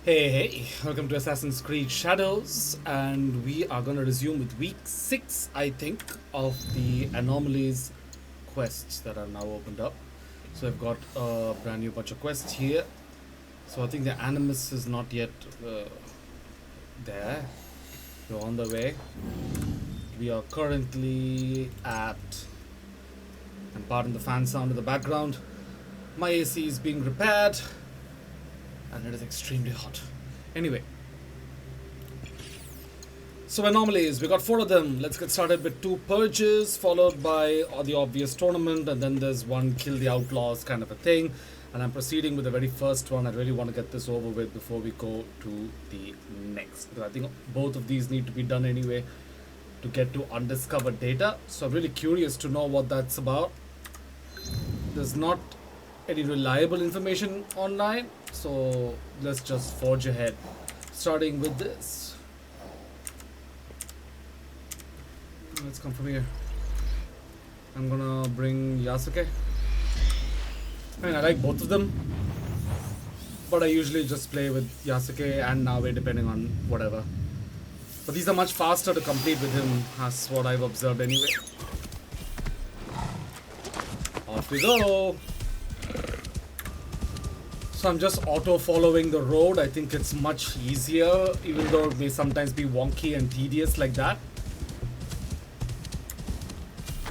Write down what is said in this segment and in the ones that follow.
Hey, welcome to Assassin's Creed Shadows, and we are going to resume with week 6, I think, of the Anomalies quests that are now opened up. So I've got a brand new bunch of quests here. So I think the Animus is not yet there. We're on the way. We are currently at, and pardon the fan sound in the background, my AC is being repaired. And it is extremely hot. Anyway. So Anomalies, we got 4 of them. Let's get started with 2 purges, followed by the obvious tournament, and then there's 1 kill the outlaws kind of a thing. And I'm proceeding with the very first one. I really want to get this over with before we go to the next. Because I think both of these need to be done anyway to get to undiscovered data. So I'm really curious to know what that's about. There's not any reliable information online, so let's just forge ahead, starting with this. Let's come from here. I'm gonna bring Yasuke. I mean, I like both of them, but I usually just play with Yasuke and Naoe depending on whatever. But these are much faster to complete with him, that's what I've observed anyway. Off we go! So I'm just auto-following the road. I think it's much easier, even though it may sometimes be wonky and tedious like that.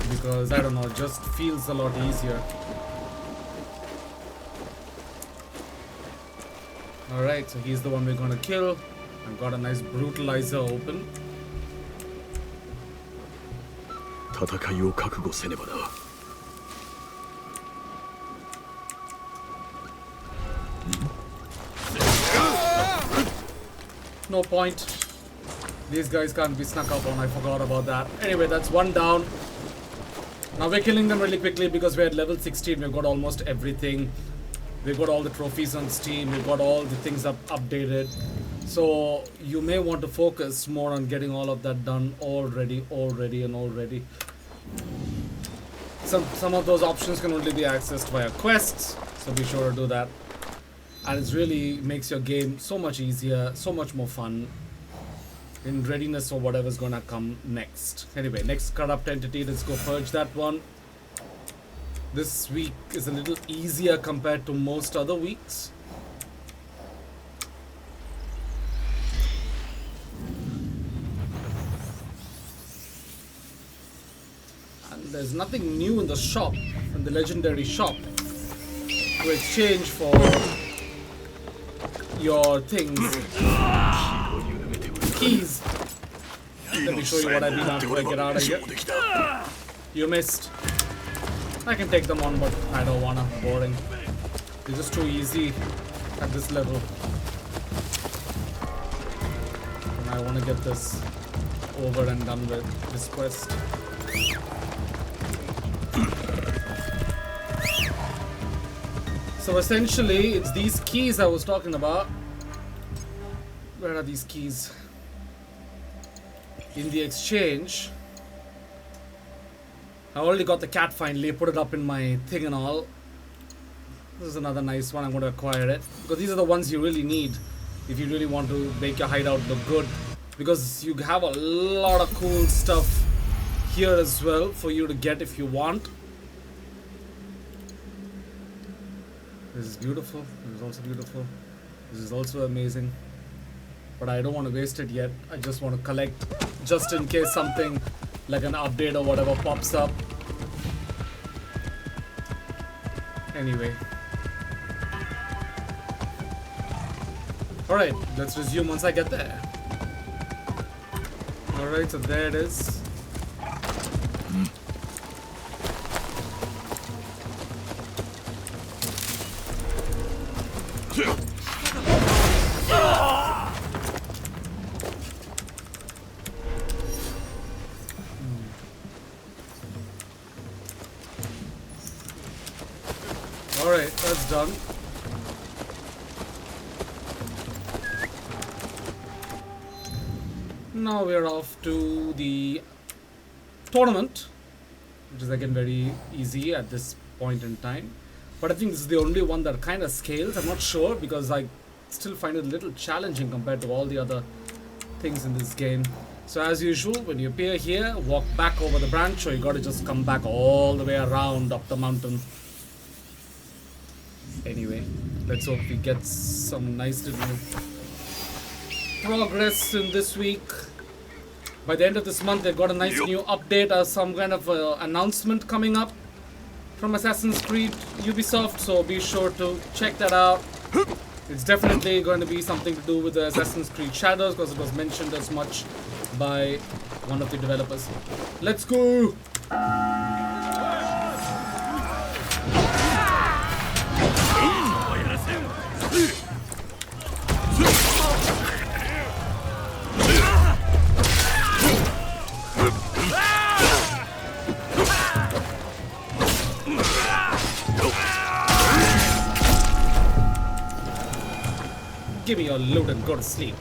Because, I don't know, it just feels a lot easier. Alright, so he's the one we're gonna kill. I've got a nice brutalizer open. No point. These guys can't be snuck up on. I forgot about that. Anyway, that's 1 down. Now we're killing them really quickly because we're at level 16. We've got almost everything. We've got all the trophies on Steam. We've got all the things updated. So you may want to focus more on getting all of that done already. Some of those options can only be accessed via quests. So be sure to do that. And it really makes your game so much easier, so much more fun, in readiness for whatever's gonna come next. Anyway, next corrupt entity, let's go purge that one. This week is a little easier compared to most other weeks. And there's nothing new in the shop, in the legendary shop, to exchange for your things. Keys. Let me show you what I mean after I get out of here. You missed. I can take them on, but I don't wanna. Boring. They're just too easy at this level. And I wanna get this over and done with, this quest. So essentially, it's these keys I was talking about. Where are these keys? In the exchange. I already got the cat finally, put it up in my thing and all. This is another nice one, I'm going to acquire it. Because these are the ones you really need if you really want to make your hideout look good. Because you have a lot of cool stuff here as well for you to get if you want. This is beautiful. This is also beautiful. This is also amazing. But I don't want to waste it yet. I just want to collect just in case something like an update or whatever pops up. Anyway. Alright, let's resume once I get there. Alright, so there it is. Alright, that's done. Now we're off to the tournament, which is again very easy at this point in time. But I think this is the only one that kind of scales. I'm not sure because still find it a little challenging compared to all the other things in this game. So as usual, when you appear here, walk back over the branch, or you gotta just come back all the way around up the mountain. Anyway, let's hope we get some nice little progress in this week. By the end of this month, they've got a nice new update or some kind of announcement coming up from Assassin's Creed Ubisoft, so be sure to check that out. It's definitely going to be something to do with the Assassin's Creed Shadows, because it was mentioned as much by one of the developers. Let's go! Give me your loot and go to sleep.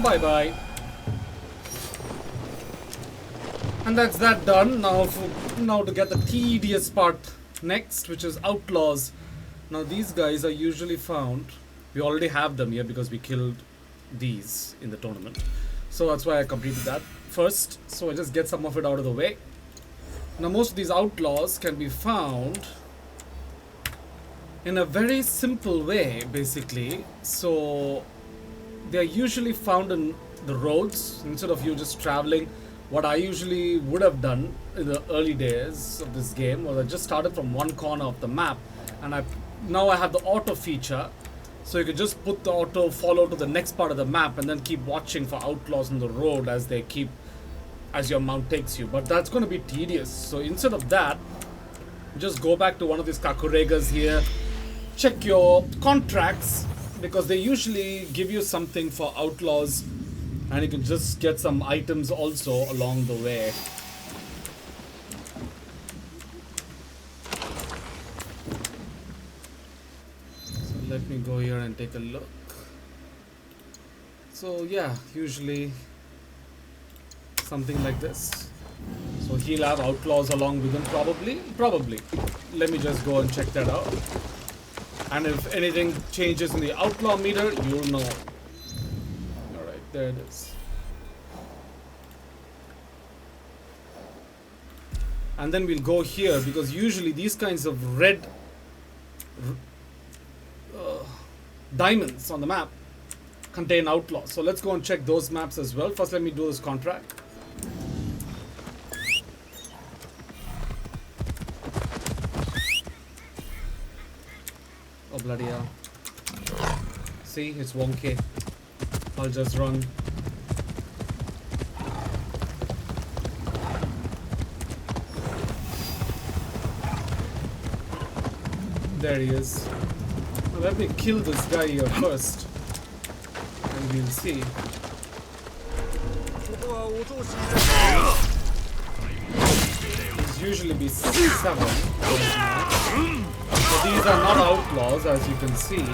Bye-bye. And that's that done. Now to get the tedious part next, which is Outlaws. Now these guys are usually found. We already have them here because we killed these in the tournament. So that's why I completed that first. So I just get some of it out of the way. Now most of these Outlaws can be found in a very simple way, basically. So they are usually found in the roads instead of you just traveling. What I usually would have done in the early days of this game was I just started from one corner of the map, and now I have the auto feature, so you can just put the auto follow to the next part of the map and then keep watching for outlaws on the road as your mount takes you. But that's going to be tedious, so instead of that, just go back to one of these kakuregas here, check your contracts, because they usually give you something for outlaws, and you can just get some items also along the way. So let me go here and take a look. So yeah, usually something like this. So he'll have outlaws along with him, probably. Let me just go and check that out. And if anything changes in the outlaw meter, you'll know. Alright, there it is. And then we'll go here, because usually these kinds of red diamonds on the map contain outlaws. So let's go and check those maps as well. First, let me do this contract. Oh, bloody hell. See, it's wonky. I'll just run. There he is. Now let me kill this guy here first, and we'll see. These usually be 7. So these are not outlaws, as you can see.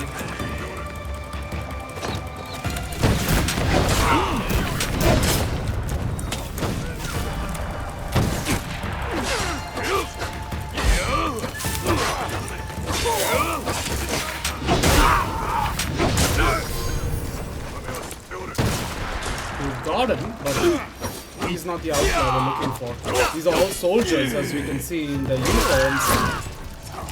We've got him, but he's not the outlaw we're looking for. These are all soldiers, as we can see in their uniforms.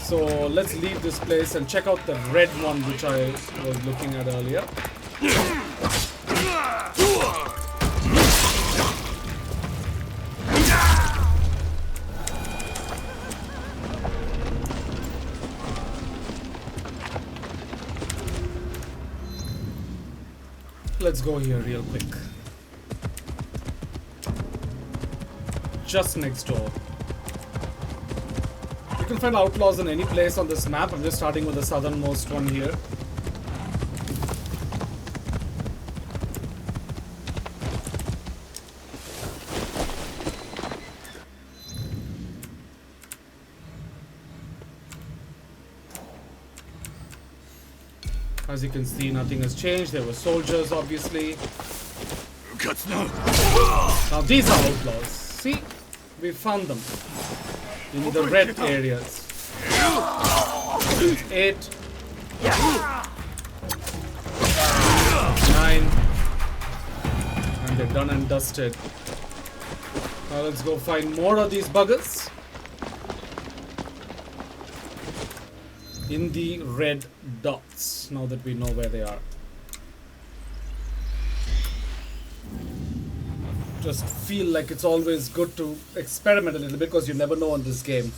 So let's leave this place and check out the red one, which I was looking at earlier. let's go here real quick. Just next door. You can find outlaws in any place on this map. I'm just starting with the southernmost one here. As you can see, nothing has changed. There were soldiers, obviously. Now these are outlaws. See? We found them. In the red areas. 8. 9. And they're done and dusted. Now let's go find more of these buggers. In the red dots, now that we know where they are. Just feel like it's always good to experiment a little bit because you never know on this game.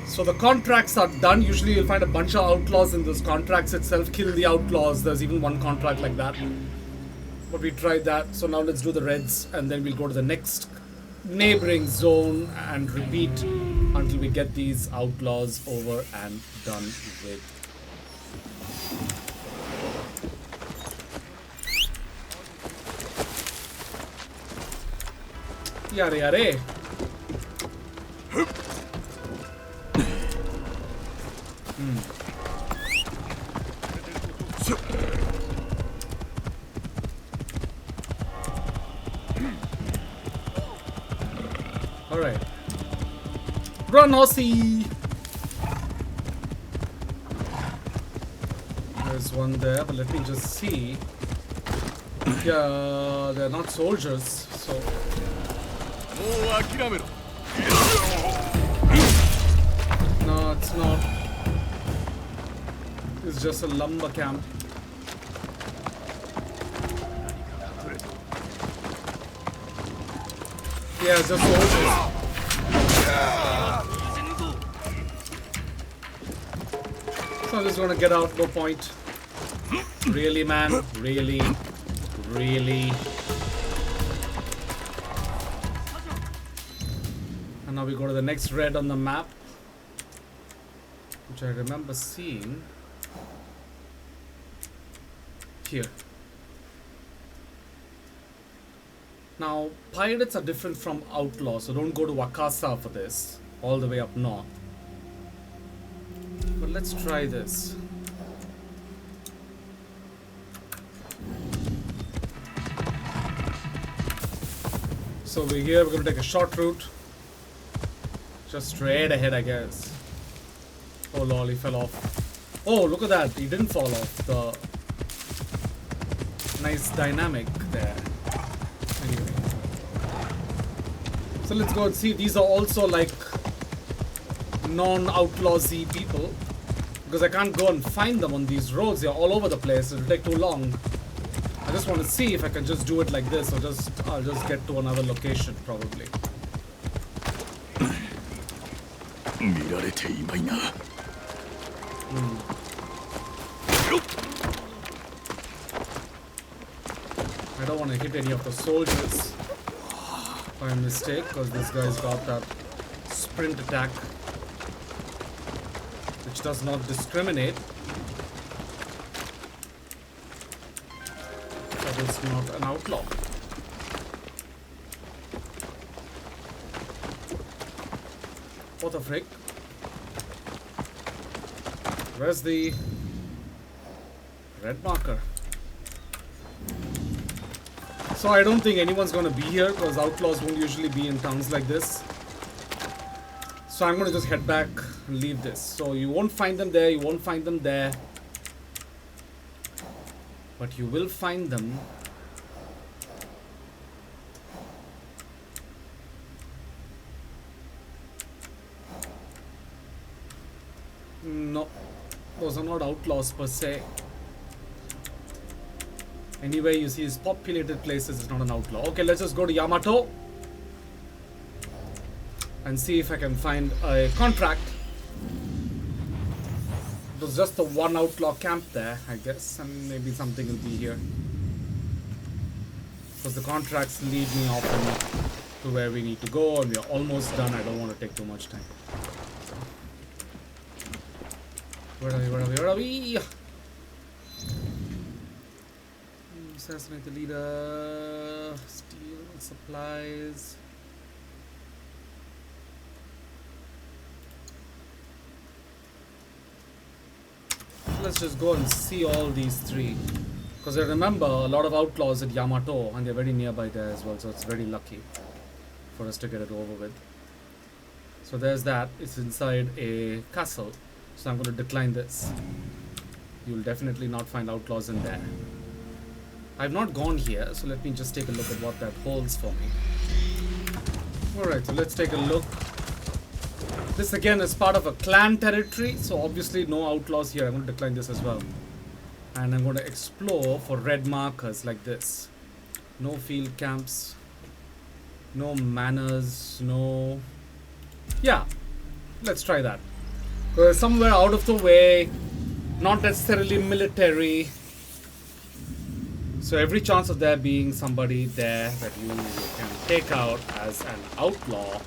So the contracts are done. Usually you'll find a bunch of outlaws in those contracts itself. Kill the outlaws. There's even one contract like that. But we tried that. So now let's do the reds and then we'll go to the next neighboring zone and repeat until we get these outlaws over and done with. Yare yare. Alright. Run, Aussie! There's one there, but let me just see. Yeah, they're not soldiers, so. No, it's not. It's just a lumber camp. Yeah, it's just soldiers. So I'm just gonna get out, no point. Really, man? Really? Really? And now we go to the next red on the map, which I remember seeing here. Now, pirates are different from outlaws, so don't go to Wakasa for this, all the way up north. But let's try this. So we're here, we're going to take a short route. Just straight ahead, I guess. Oh lol, he fell off. Oh, look at that, he didn't fall off. The nice dynamic there. Anyway. So let's go and see. These are also like non-outlaws-y people. Because I can't go and find them on these roads. They're all over the place. It'll take too long. I just want to see if I can just do it like this, or I'll just get to another location probably. I don't want to hit any of the soldiers by mistake, because this guy's got that sprint attack which does not discriminate. That is not an outlaw. What the frick? Where's the red marker? So I don't think anyone's gonna be here, because outlaws won't usually be in towns like this. So I'm gonna just head back and leave this. So you won't find them there, you won't find them there. But you will find them no, those are not outlaws per se. Anyway, you see these populated places, it's not an outlaw. Okay, let's just go to Yamato and see if I can find a contract. It was just the one outlaw camp there, I guess, and maybe something will be here. Because the contracts lead me often to where we need to go, and we are almost done. I don't want to take too much time. Where are we? Where are we? Where are we? Assassinate the leader. Steal supplies. Let's just go and see all these three. Because I remember a lot of outlaws at Yamato, and they're very nearby there as well, so it's very lucky for us to get it over with. So there's that. It's inside a castle. So I'm going to decline this. You'll definitely not find outlaws in there. I've not gone here, so let me just take a look at what that holds for me. Alright, so let's take a look. This again is part of a clan territory, so obviously no outlaws here. I'm going to decline this as well. And I'm going to explore for red markers like this. No field camps. No manors. No... Yeah, let's try that. Somewhere out of the way, not necessarily military. So every chance of there being somebody there that you can take out as an outlaw.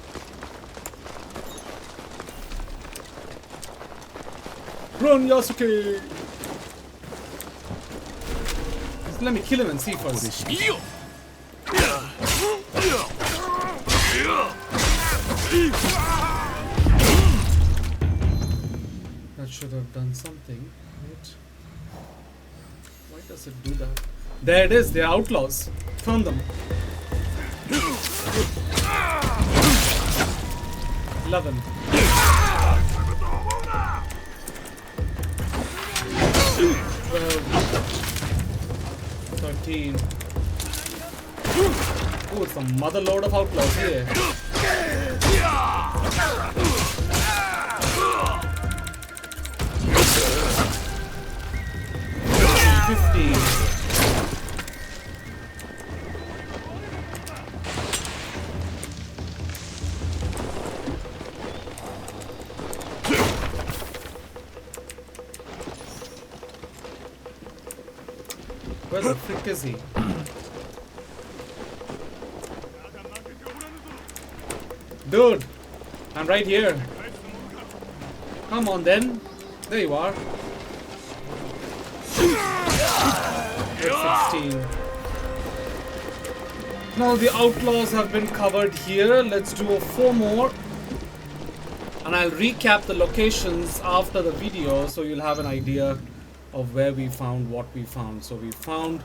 Run, Yasuke! Just let me kill him and see first. That should have done something, right? Why does it do that? There it is, they're outlaws. Found them. 11. 12. 13. Oh, it's a mother load of outlaws here. 15. Where the frick is he? Dude, I'm right here. Come on then. There you are. 16. Now the outlaws have been covered here. Let's do 4 more. And I'll recap the locations after the video so you'll have an idea of where we found what we found. So we found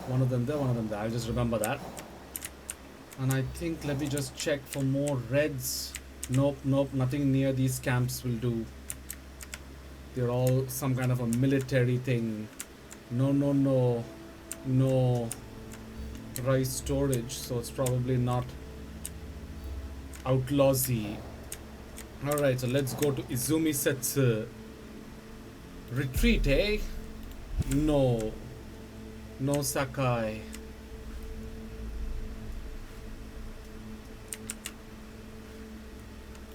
one of them there, one of them there. I'll just remember that. And I think, let me just check for more reds. Nope, nope, nothing near these camps will do. They're all some kind of a military thing. No, no, no. No. Rice storage, so it's probably not outlawsy. Alright, so let's go to Izumi Setsu. Retreat, eh? No. No Sakai.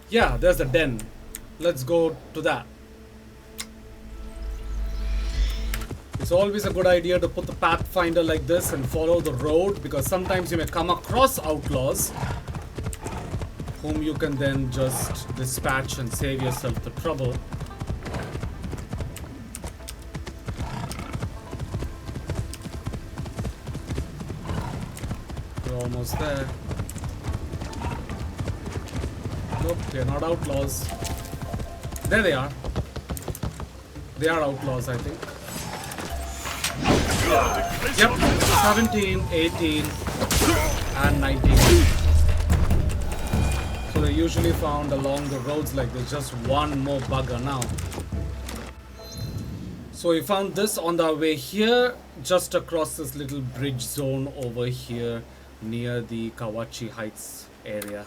Yeah, there's the den. Let's go to that. It's always a good idea to put the pathfinder like this and follow the road, because sometimes you may come across outlaws whom you can then just dispatch and save yourself the trouble. We're almost there. Nope, they're not outlaws. There they are. They are outlaws, I think. Yep, 17, 18, and 19. So they're usually found along the roads like there's just one more bugger now. So we found this on our way here, just across this little bridge zone over here near the Kawachi Heights area.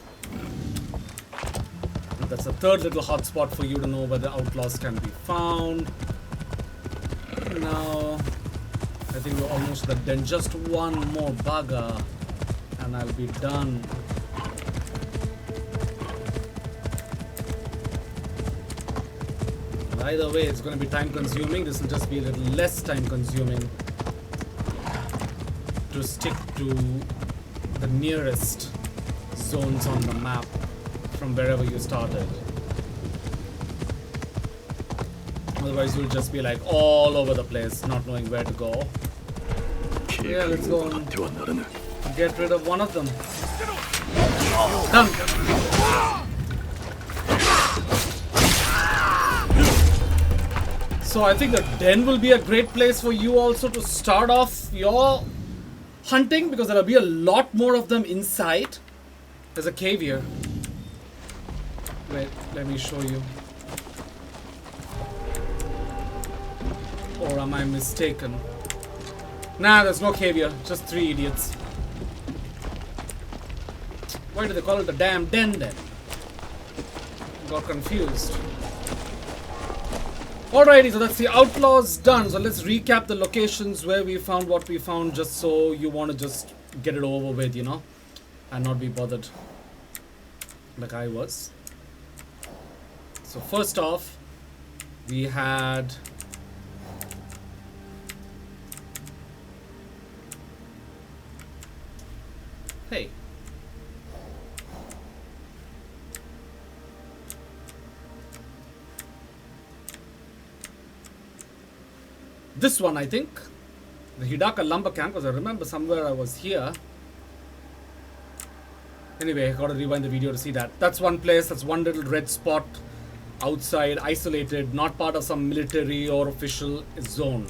And that's a third little hotspot for you to know where the outlaws can be found. Now, I think we're almost at the den. Just one more bugger and I'll be done. And either way, it's going to be time consuming. This will just be a little less time consuming. to stick to the nearest zones on the map from wherever you started. Otherwise you'll just be like all over the place, not knowing where to go. Yeah, let's go and get rid of one of them. Done! So I think the den will be a great place for you also to start off your hunting, because there'll be a lot more of them inside. There's a cave here. Wait, let me show you. Or am I mistaken? Nah, there's no cave here. Just 3 idiots. Why do they call it the damn den then? Got confused. Alrighty, so that's the Outlaws done. So let's recap the locations where we found what we found, just so you want to just get it over with, you know, and not be bothered like I was. So first off, we had hey. This one, I think. The Hidaka lumber camp, because I remember somewhere I was here. Anyway, I gotta rewind the video to see that. That's one place, that's one little red spot outside, isolated, not part of some military or official zone.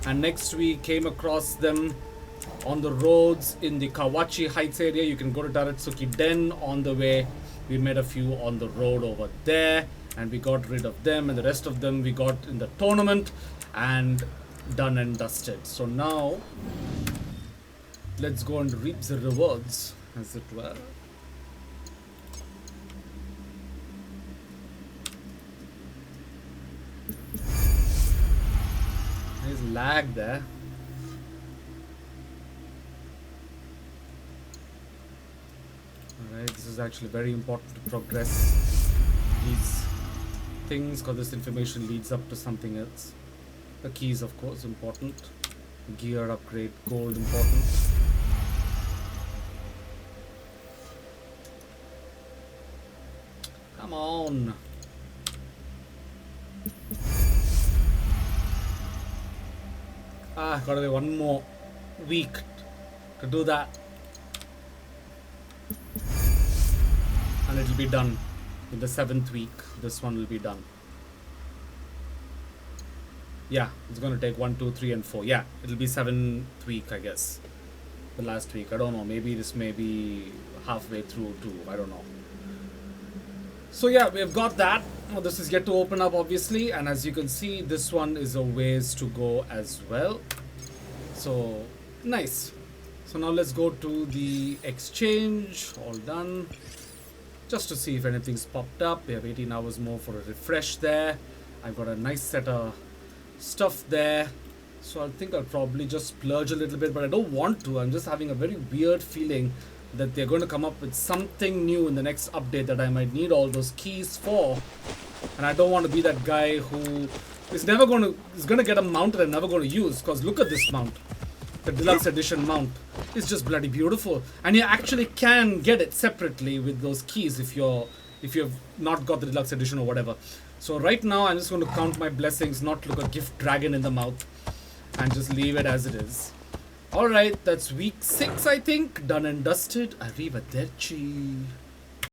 And next we came across them on the roads in the Kawachi Heights area. You can go to Taretsuki Den on the way. We met a few on the road over there, and we got rid of them, and the rest of them we got in the tournament and done and dusted. So now let's go and reap the rewards, as it were. There's lag there. Alright, this is actually very important to progress these things, because this information leads up to something else. The keys, of course, important. Gear upgrade, gold, important. Come on. Gotta be one more week to do that. And it'll be done. In the 7th week, this one will be done. Yeah, it's going to take 1, 2, 3, and 4. Yeah, it'll be 7th week, I guess. The last week. I don't know. Maybe this may be halfway through too. I don't know. So yeah, we've got that. Now, this is yet to open up, obviously. And as you can see, this one is a ways to go as well. So, nice. So now let's go to the exchange. All done. Just to see if anything's popped up. We have 18 hours more for a refresh there. I've got a nice set of stuff there, so I think I'll probably just splurge a little bit, but I don't want to. I'm just having a very weird feeling that they're going to come up with something new in the next update that I might need all those keys for, and I don't want to be that guy who is going to get a mount that I'm never going to use. Because look at this mount, the deluxe edition mount. It's just bloody beautiful, and you actually can get it separately with those keys if you've not got the deluxe edition or whatever. So right now I'm just going to count my blessings, not look a gift dragon in the mouth, and just leave it as it is. Alright, that's week 6, I think. Done and dusted. Arrivederci.